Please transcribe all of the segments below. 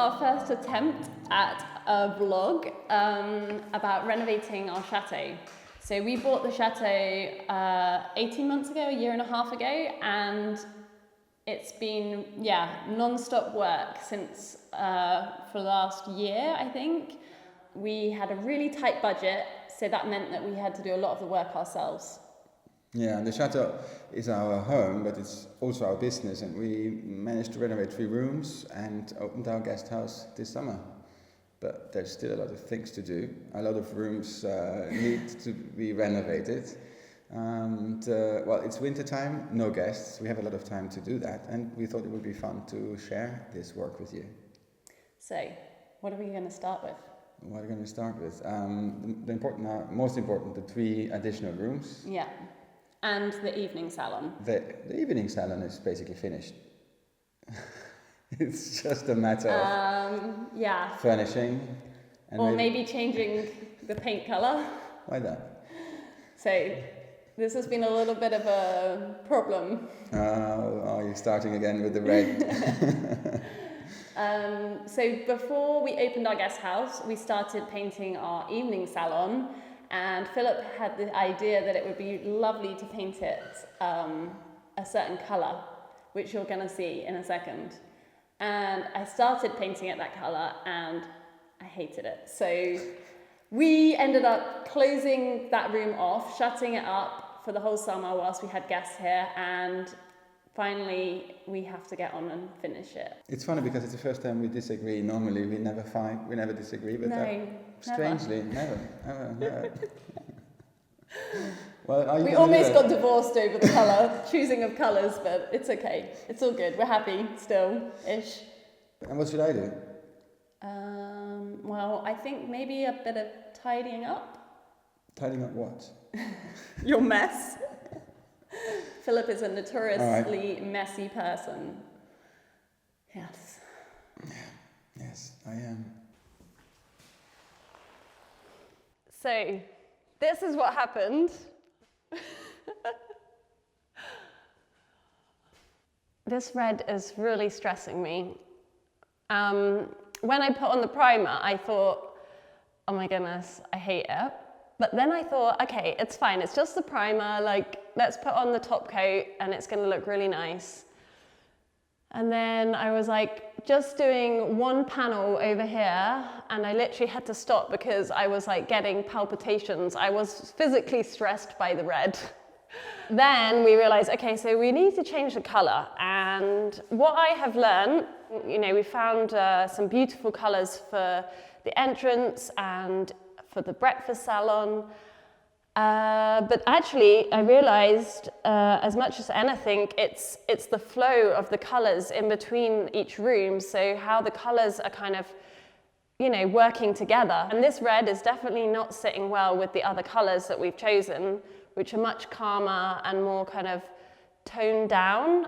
our first attempt at a vlog about renovating our chateau. So we bought the chateau 18 months ago, a year and a half ago, and it's been, non-stop work since for the last year, I think. We had a really tight budget, so that meant that we had to do a lot of the work ourselves. Yeah, and the chateau is our home, but it's also our business, and we managed to renovate 3 rooms and opened our guest house this summer. But there's still a lot of things to do. A lot of rooms need to be renovated. And it's winter time, no guests. We have a lot of time to do that, and we thought it would be fun to share this work with you. So, what are we going to start with? What are we going to start with? Most important, the 3 additional rooms. Yeah. And the evening salon. The evening salon is basically finished. It's just a matter of furnishing. And maybe changing the paint colour. Why that? So this has been a little bit of a problem. Are you starting again with the red? So before we opened our guest house, we started painting our evening salon. And Philipp had the idea that it would be lovely to paint it a certain colour, which you're going to see in a second. And I started painting it that colour, and I hated it. So we ended up closing that room off, shutting it up for the whole summer whilst we had guests here, and finally we have to get on and finish it. It's funny because it's the first time we disagree. Normally we never fight, we never disagree, but strangely, never. Well, we almost got divorced over the colour, choosing of colours, but it's okay. It's all good. We're happy still-ish. And what should I do? I think maybe a bit of tidying up. Tidying up what? Your mess. Philipp is a notoriously messy person. Yes. Yes, I am. So, this is what happened. This red is really stressing me. When I put on the primer, I thought, oh my goodness, I hate it. But then I thought, okay, it's fine. It's just the primer. Let's put on the top coat and it's going to look really nice. And then I was just doing one panel over here, and I literally had to stop because I was getting palpitations. I was physically stressed by the red. Then we realized, okay, so we need to change the color. And what I have learned, we found some beautiful colors for the entrance and for the breakfast salon. But actually, I realized, as much as anything, it's the flow of the colors in between each room. So how the colors are kind of, working together. And this red is definitely not sitting well with the other colors that we've chosen, which are much calmer and more kind of toned down.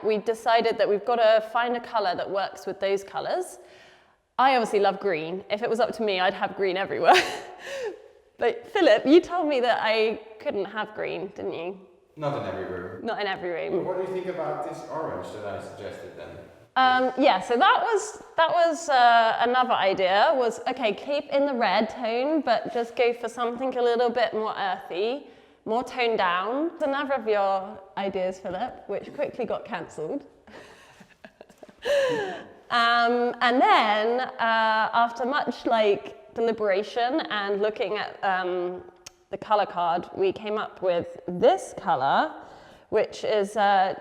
We decided that we've got to find a color that works with those colors. I obviously love green. If it was up to me, I'd have green everywhere. But Philipp, you told me that I couldn't have green, didn't you? Not in every room. Not in every room. But what do you think about this orange that I suggested then? So that was another idea, was, okay, keep in the red tone, but just go for something a little bit more earthy, more toned down. It's another of your ideas, Philipp, which quickly got cancelled. And then, after much deliberation and looking at the color card, we came up with this color, which is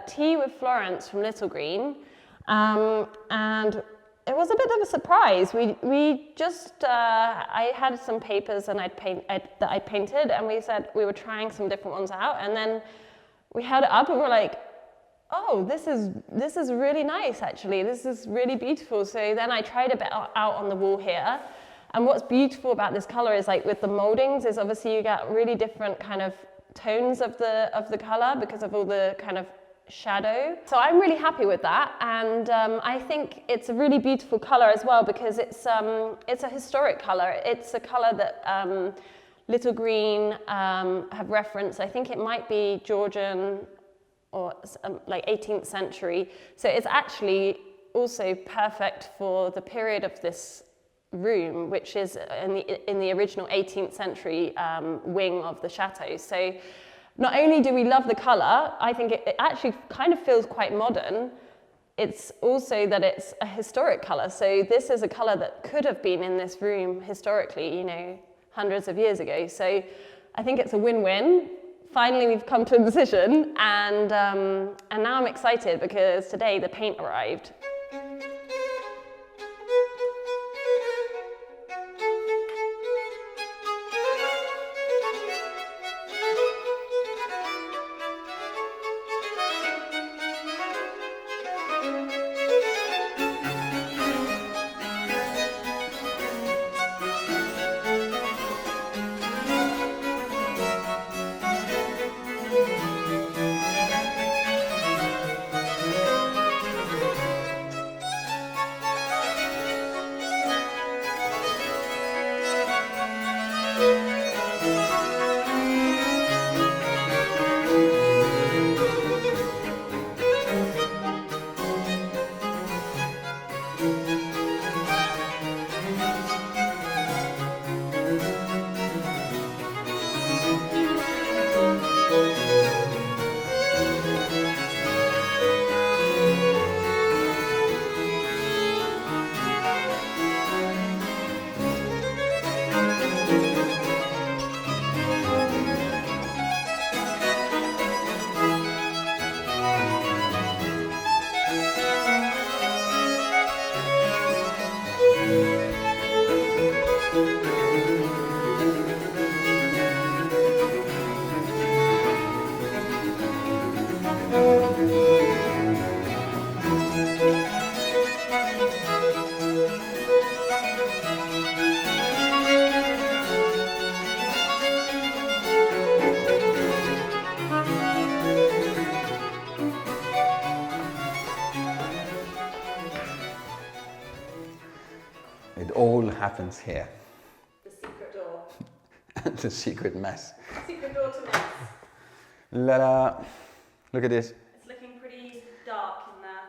Tea with Florence from Little Green. And it was a bit of a surprise. We just, I had some papers that I painted, and we said we were trying some different ones out, and then we held it up and we're like, oh, this is really nice, actually. This is really beautiful. So then I tried a bit out on the wall here. And what's beautiful about this color is with the moldings is obviously you get really different kind of tones of the color because of all the kind of shadow. So I'm really happy with that. And I think it's a really beautiful color as well because it's a historic color. It's a color that Little Green have referenced. I think it might be Georgian or 18th century. So it's actually also perfect for the period of this room, which is in the original 18th century wing of the chateau. So not only do we love the colour, I think it actually kind of feels quite modern. It's also that it's a historic colour. So this is a colour that could have been in this room historically, you know, hundreds of years ago. So I think it's a win-win. Finally, we've come to a decision, and now I'm excited because today the paint arrived. It all happens here. The secret door. The secret mess. Secret door to mess. La la. Look at this. It's looking pretty dark in there.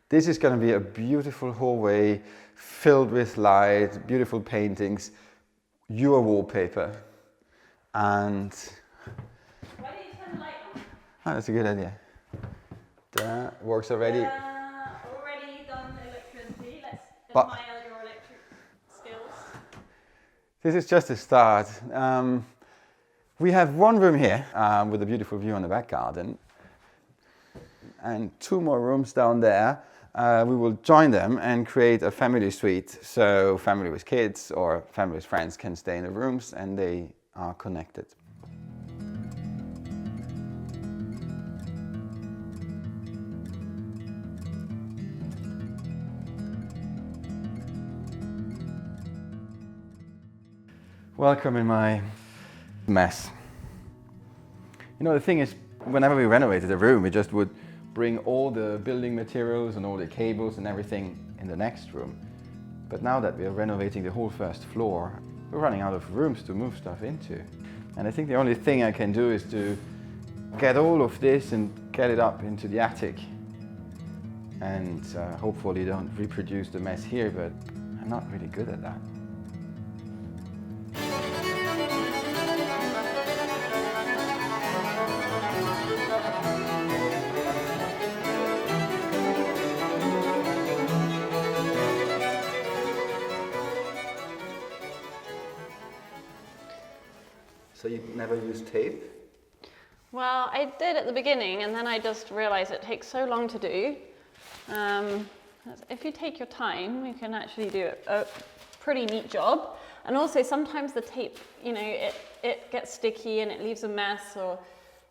This is going to be a beautiful hallway filled with light, beautiful paintings, your wallpaper, and... Why don't you turn the light on? Oh, that's a good idea. That works already. Already done electricity. Let's But- admire your electric skills. This is just a start. We have one room here with a beautiful view on the back garden, and 2 more rooms down there. We will join them and create a family suite, so family with kids or family with friends can stay in the rooms and they are connected. Welcome in my mess. You know, the thing is, whenever we renovated a room, we just would bring all the building materials and all the cables and everything in the next room. But now that we're renovating the whole first floor, we're running out of rooms to move stuff into. And I think the only thing I can do is to get all of this and get it up into the attic. And hopefully don't reproduce the mess here, but I'm not really good at that. So you never use tape? Well, I did at the beginning, and then I just realized it takes so long to do. If you take your time, you can actually do a pretty neat job. And also sometimes the tape, you know, it gets sticky and it leaves a mess, or,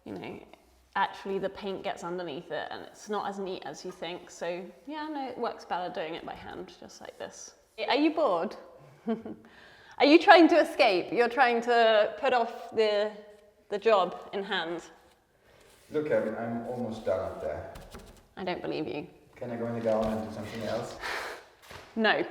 you know, actually the paint gets underneath it and it's not as neat as you think. So yeah, no, it works better doing it by hand, just like this. Are you bored? Are you trying to escape? You're trying to put off the job in hand? Look, Erin, I'm almost done up there. I don't believe you. Can I go in the garden and do something else? No.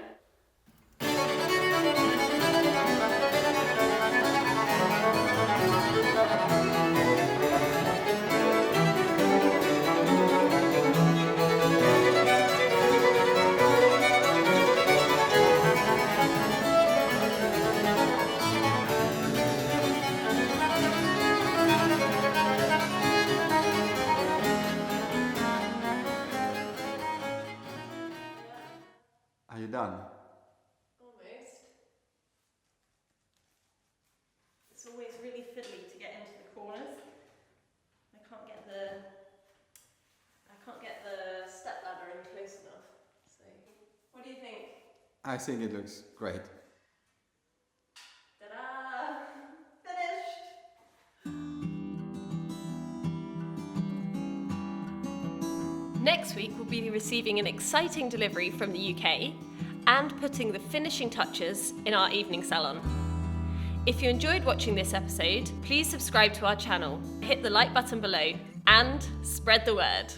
done. Almost. It's always really fiddly to get into the corners. I can't get the step ladder in close enough. So, what do you think? I think it looks great. Ta-da! Finished! Next week we'll be receiving an exciting delivery from the UK and putting the finishing touches in our evening salon. If you enjoyed watching this episode, please subscribe to our channel, hit the like button below, and spread the word.